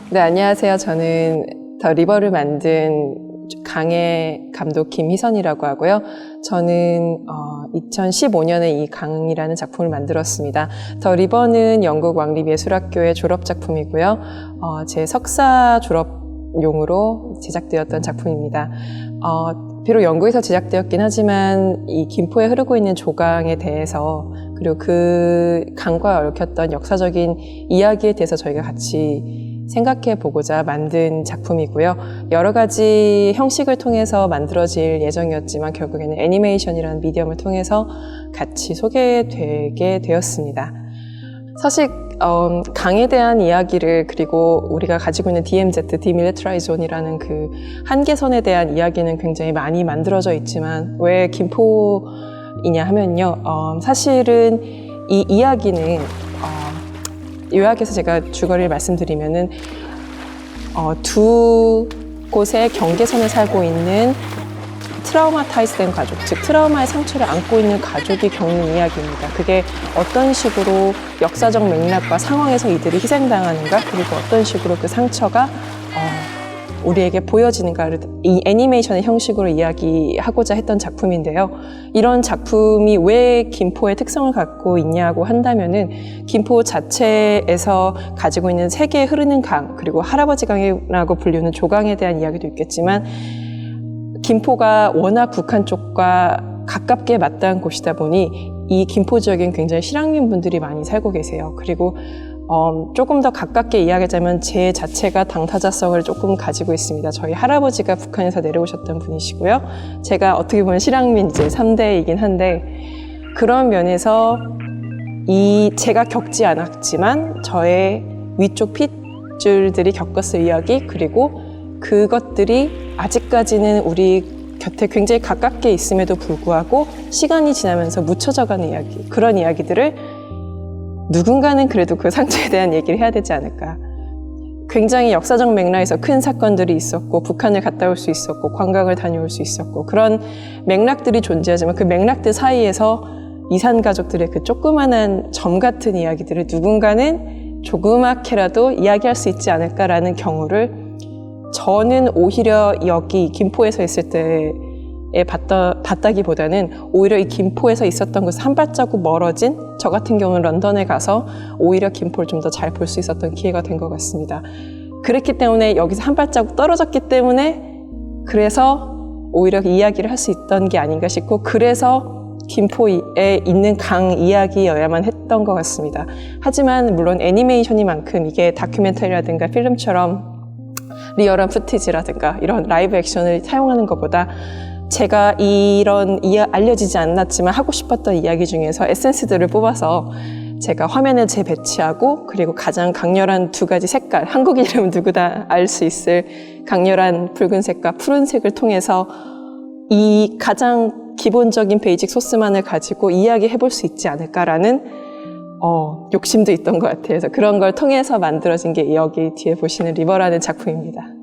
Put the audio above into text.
네, 안녕하세요. 저는 더 리버를 만든 강의 감독 김희선이라고 하고요. 저는 2015년에 이 강이라는 작품을 만들었습니다. 더 리버는 영국 왕립예술학교의 졸업작품이고요. 제 석사 졸업용으로 제작되었던 작품입니다. 비록 영국에서 제작되었긴 하지만 이 김포에 흐르고 있는 조강에 대해서 그리고 그 강과 얽혔던 역사적인 이야기에 대해서 저희가 같이 생각해 보고자 만든 작품이고요. 여러 가지 형식을 통해서 만들어질 예정이었지만 결국에는 애니메이션이라는 미디엄을 통해서 같이 소개되게 되었습니다. 사실 강에 대한 이야기를 그리고 우리가 가지고 있는 DMZ, Demilitarized Zone이라는 그 한계선에 대한 이야기는 굉장히 많이 만들어져 있지만 왜 김포이냐 하면요. 사실은 이 이야기는 요약해서 제가 줄거리를 말씀드리면은 두 곳의 경계선에 살고 있는 트라우마타이즈된 가족, 즉 트라우마의 상처를 안고 있는 가족이 겪는 이야기입니다. 그게 어떤 식으로 역사적 맥락과 상황에서 이들이 희생당하는가, 그리고 어떤 식으로 그 상처가 우리에게 보여지는가를 이 애니메이션의 형식으로 이야기하고자 했던 작품인데요. 이런 작품이 왜 김포의 특성을 갖고 있냐고 한다면은 김포 자체에서 가지고 있는 세계에 흐르는 강, 그리고 할아버지 강이라고 불리는 조강에 대한 이야기도 있겠지만 김포가 워낙 북한 쪽과 가깝게 맞닿은 곳이다 보니 이 김포 지역엔 굉장히 실향민 분들이 많이 살고 계세요. 그리고 조금 더 가깝게 이야기하자면 제 자체가 당사자성을 조금 가지고 있습니다. 저희 할아버지가 북한에서 내려오셨던 분이시고요. 제가 어떻게 보면 실향민 이제 3대이긴 한데 그런 면에서 제가 겪지 않았지만 저의 위쪽 핏줄들이 겪었을 이야기, 그리고 그것들이 아직까지는 우리 곁에 굉장히 가깝게 있음에도 불구하고 시간이 지나면서 묻혀져가는 이야기, 그런 이야기들을 누군가는 그래도 그 상처에 대한 얘기를 해야 되지 않을까. 굉장히 역사적 맥락에서 큰 사건들이 있었고 북한을 갔다 올 수 있었고 관광을 다녀올 수 있었고 그런 맥락들이 존재하지만 그 맥락들 사이에서 이산 가족들의 그 조그마한 점 같은 이야기들을 누군가는 조그맣게라도 이야기할 수 있지 않을까라는 경우를 저는 오히려 여기 김포에서 있을 때에 봤다기보다는 오히려 이 김포에서 있었던 곳에서 한 발자국 멀어진 저 같은 경우는 런던에 가서 오히려 김포를 좀 더 잘 볼 수 있었던 기회가 된 것 같습니다. 그랬기 때문에 여기서 한 발자국 떨어졌기 때문에 그래서 오히려 이야기를 할 수 있던 게 아닌가 싶고 그래서 김포에 있는 강 이야기여야만 했던 것 같습니다. 하지만 물론 애니메이션이만큼 이게 다큐멘터리라든가 필름처럼 리얼한 푸티지라든가 이런 라이브 액션을 사용하는 것보다 제가 이런 알려지지 않았지만 하고 싶었던 이야기 중에서 에센스들을 뽑아서 제가 화면에 재배치하고 그리고 가장 강렬한 두 가지 색깔, 한국인이라면 누구나 알 수 있을 강렬한 붉은색과 푸른색을 통해서 이 가장 기본적인 베이직 소스만을 가지고 이야기해볼 수 있지 않을까라는 욕심도 있던 것 같아요. 그래서 그런 걸 통해서 만들어진 게 여기 뒤에 보시는 리버라는 작품입니다.